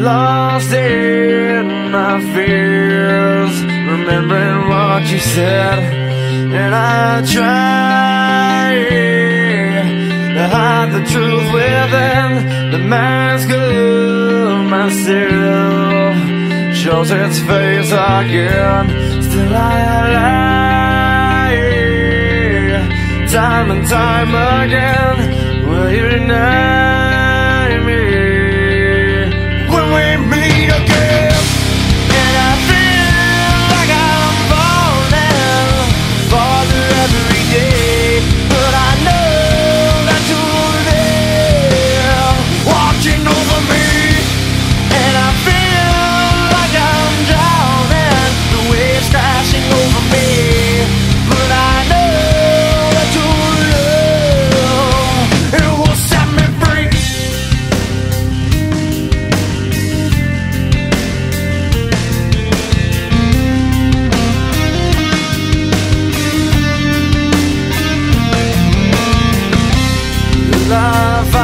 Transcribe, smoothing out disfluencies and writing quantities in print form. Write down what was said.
lost in my fears, remembering what you said, and I try to hide the truth within the mask of myself. Shows its face again, still I lie, time and time again. Will you deny me when we meet again? And I feel like I'm falling farther every day, but I know that you're there watching over me. And I feel like I'm drowning, the waves crashing over me, but I know that your love, it will set me free. Love